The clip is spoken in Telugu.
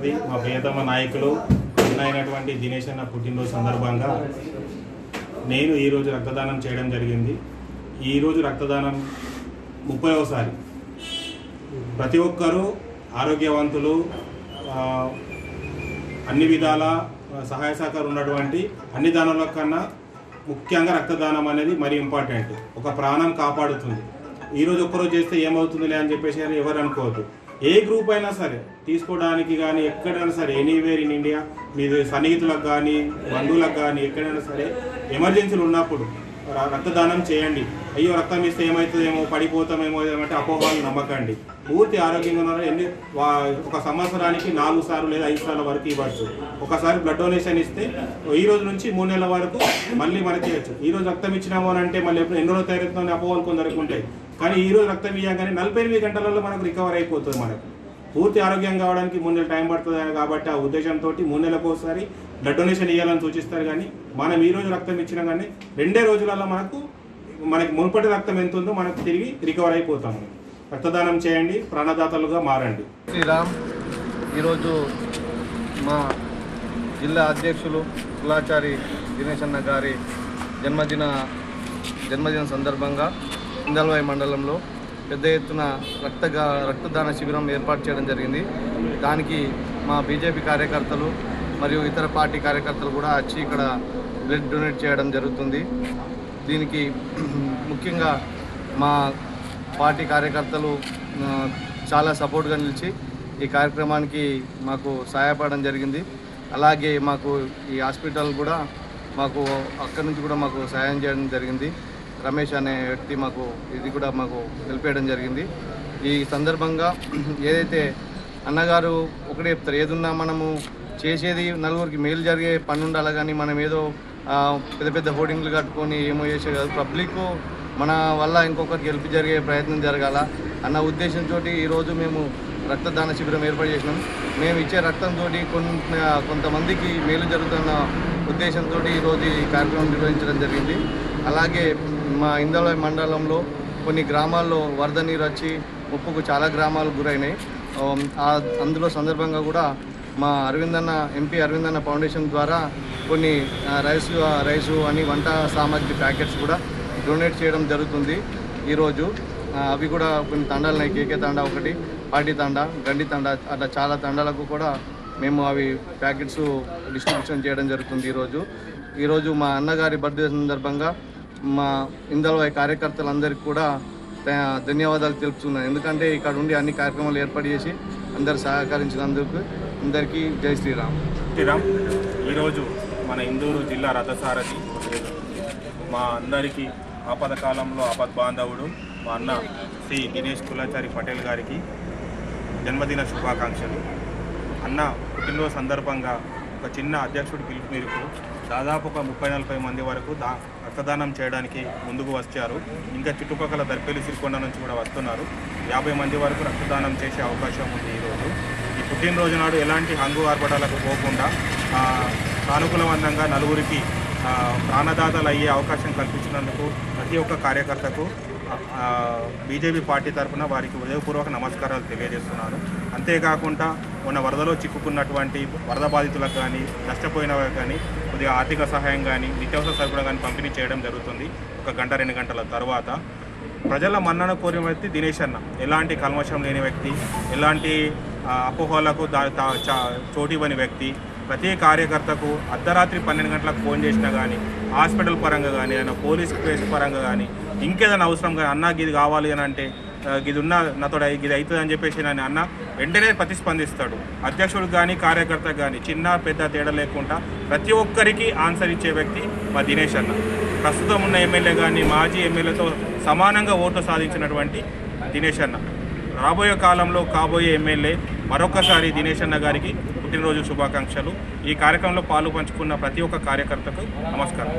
సారథి మా ప్రియతమ నాయకులు అయినటువంటి దినేష్ అన్న పుట్టినరోజు సందర్భంగా నేను ఈరోజు రక్తదానం చేయడం జరిగింది. ఈరోజు రక్తదానం 30వసారి. ప్రతి ఒక్కరూ ఆరోగ్యవంతులు, అన్ని విధాల సహాయ సహకారం ఉన్నటువంటి అన్ని దానాల కన్నా ముఖ్యంగా రక్తదానం అనేది మరీ ఇంపార్టెంట్. ఒక ప్రాణం కాపాడుతుంది. ఈరోజు ఒక్కరోజు చేస్తే ఏమవుతుందిలే అని చెప్పేసి ఎవరు అనుకోవద్దు. ఏ గ్రూప్ అయినా సరే తీసుకోవడానికి కానీ ఎక్కడైనా సరే ఎనీవేర్ ఇన్ ఇండియా మీ సన్నిహితులకు కానీ బంధువులకు కానీ ఎక్కడైనా సరే ఎమర్జెన్సీలు ఉన్నప్పుడు రక్తదానం చేయండి. అయ్యో రక్తం ఇస్తే ఏమవుతుందేమో, పడిపోతామేమో ఏమంటే అపోహలు నమ్మకండి. పూర్తి ఆరోగ్యంగా ఉన్నారు. ఒక సంవత్సరానికి 4 సార్లు లేదా 5 సార్ల వరకు ఇవ్వచ్చు. ఒకసారి బ్లడ్ డొనేషన్ ఇస్తే ఈ రోజు నుంచి 3 నెలల వరకు మళ్ళీ మనకి ఇవ్వచ్చు. ఈ రోజు రక్తం ఇచ్చినాము అని అంటే మళ్ళీ ఎప్పుడు ఎన్నో తయారవుతుందని అపోహలు కొందరికి ఉంటాయి. కానీ ఈ రోజు రక్తం ఇవ్వగానే 48 గంటలలో మనకు రికవర్ అయిపోతుంది. మనకు పూర్తి ఆరోగ్యం కావడానికి 3 నెలలు టైం పడుతుంది కాబట్టి ఆ ఉద్దేశంతో 3 నెలలకు ఒకసారి బ్లడ్ డొనేషన్ ఇవ్వాలని సూచిస్తారు. కానీ మనం ఈ రోజు రక్తం ఇచ్చినా కానీ 2 రోజులలో మనకి మునుపటి రక్తం ఎంత ఉందో మనకు తిరిగి రికవర్ అయిపోతాము. రక్తదానం చేయండి, ప్రాణదాతలుగా మారండి. శ్రీరామ్. ఈరోజు మా జిల్లా అధ్యక్షులు కులాచారి దినేష్ అన్న గారి జన్మదిన సందర్భంగా ఇందల్వాయి మండలంలో పెద్ద ఎత్తున రక్తదాన శిబిరం ఏర్పాటు చేయడం జరిగింది. దానికి మా బీజేపీ కార్యకర్తలు మరియు ఇతర పార్టీ కార్యకర్తలు కూడా వచ్చి ఇక్కడ బ్లడ్ డొనేట్ చేయడం జరుగుతుంది. దీనికి ముఖ్యంగా మా పార్టీ కార్యకర్తలు చాలా సపోర్ట్గా నిలిచి ఈ కార్యక్రమానికి మాకు సహాయపడడం జరిగింది. అలాగే మాకు ఈ హాస్పిటల్ కూడా అక్కడి నుంచి కూడా మాకు సహాయం చేయడం జరిగింది. రమేష్ అనే వ్యక్తి ఇది కూడా మాకు తెలిపేయడం జరిగింది. ఈ సందర్భంగా ఏదైతే అన్నగారు ఒకటే చెప్తారు, ఏదున్నా మనము చేసేది నలుగురికి మేలు జరిగే పని ఉండాలి. కానీ మనం ఏదో పెద్ద పెద్ద హోర్డింగ్లు కట్టుకొని ఏమో చేసే కాదు. పబ్లిక్ మన వల్ల ఇంకొకరికి హెల్ప్ జరిగే ప్రయత్నం జరగాల అన్న ఉద్దేశంతో ఈరోజు మేము రక్తదాన శిబిరం ఏర్పాటు చేసినాం. మేము ఇచ్చే రక్తంతో కొంతమందికి మేలు జరుగుతున్న ఉద్దేశంతో ఈరోజు ఈ కార్యక్రమం నిర్వహించడం జరిగింది. అలాగే మా ఇందల్వాయి మండలంలో కొన్ని గ్రామాల్లో వరద నీరు వచ్చి ముప్పుకు చాలా గ్రామాలు గురైనాయి. అందులో సందర్భంగా కూడా మా ఎంపీ అరవిందన్న ఫౌండేషన్ ద్వారా కొన్ని రైసు అని వంట సామాగ్రి ప్యాకెట్స్ కూడా డొనేట్ చేయడం జరుగుతుంది. ఈరోజు అవి కూడా కొన్ని తండాలు ఉన్నాయి. కేకే తండా ఒకటి, పాటి తండా, గండి తండా, అట్లా చాలా తండాలకు కూడా మేము అవి ప్యాకెట్స్ డిస్ట్రిబ్యూషన్ చేయడం జరుగుతుంది. ఈరోజు మా అన్నగారి బర్త్డే సందర్భంగా మా ఇందల్వాయి కార్యకర్తలందరికీ కూడా ధన్యవాదాలు తెలుపుతున్నాను. ఎందుకంటే ఇక్కడ ఉండి అన్ని కార్యక్రమాలు ఏర్పాటు చేసి అందరు సహకరించినందుకు అందరికీ జై శ్రీరామ్. ఈరోజు మన ఇందూరు జిల్లా రథసారథి మా అందరికీ ఆపదకాలంలో ఆపద్బాంధవుడు మా అన్న శ్రీ దినేష్ కులాచారి పటేల్ గారికి జన్మదిన శుభాకాంక్షలు. అన్న పుట్టినరోజు సందర్భంగా ఒక చిన్న అధ్యక్షుడి పిలుపు మేరకు దాదాపు ఒక 30-40 మంది వరకు రక్తదానం చేయడానికి ముందుకు వచ్చారు. ఇంకా చుట్టుపక్కల దర్పేలి సిరికొండ నుంచి కూడా వస్తున్నారు. 50 మంది వరకు రక్తదానం చేసే అవకాశం ఉంది. ఈరోజు ఈ పుట్టినరోజు నాడు ఎలాంటి హంగు ఆర్భటాలకు పోకుండా సానుకూలవంతంగా నలుగురికి ప్రాణదాతలు అయ్యే అవకాశం కల్పించినందుకు ప్రతి ఒక్క కార్యకర్తకు బీజేపీ పార్టీ తరఫున వారికి హృదయపూర్వక నమస్కారాలు తెలియజేస్తున్నాను. అంతేకాకుండా మొన్న వరదలో చిక్కుకున్నటువంటి వరద బాధితులకు కానీ నష్టపోయిన వారికి కానీ కొద్దిగా ఆర్థిక సహాయం కానీ నిత్యావసర సరుకులు కానీ పంపిణీ చేయడం జరుగుతుంది. 1 గంట 2 గంటల తర్వాత ప్రజల మన్నన కోరిన వ్యక్తి దినేష్ అన్న. ఎలాంటి కల్మషం లేని వ్యక్తి, ఎలాంటి అపోహలకు చోటివ్వని వ్యక్తి. ప్రతి కార్యకర్తకు అర్ధరాత్రి 12 గంటలకు ఫోన్ చేసినా కానీ, హాస్పిటల్ పరంగా కానీ, ఏదైనా పోలీస్ కేసు పరంగా కానీ, ఇంకేదైనా అవసరం కానీ అన్న ఇది కావాలి అని అంటే ఇది ఉన్న నాతో ఇది అవుతుంది అని చెప్పేసి నేను అన్న వెంటనే ప్రతిస్పందిస్తాడు. అధ్యక్షుడికి కానీ కార్యకర్తకు కానీ చిన్న పెద్ద తేడా లేకుండా ప్రతి ఒక్కరికి ఆన్సర్ ఇచ్చే వ్యక్తి మా దినేష్ అన్న. ప్రస్తుతం ఉన్న ఎమ్మెల్యే కానీ మాజీ ఎమ్మెల్యేతో సమానంగా ఓటు సాధించినటువంటి దినేష్ అన్న రాబోయే కాలంలో కాబోయే ఎమ్మెల్యే. మరొకసారి దినేష్ అన్న గారికి పుట్టినరోజు శుభాకాంక్షలు. ఈ కార్యక్రమంలో పాలు పంచుకున్న ప్రతి ఒక్క కార్యకర్తకు నమస్కారం.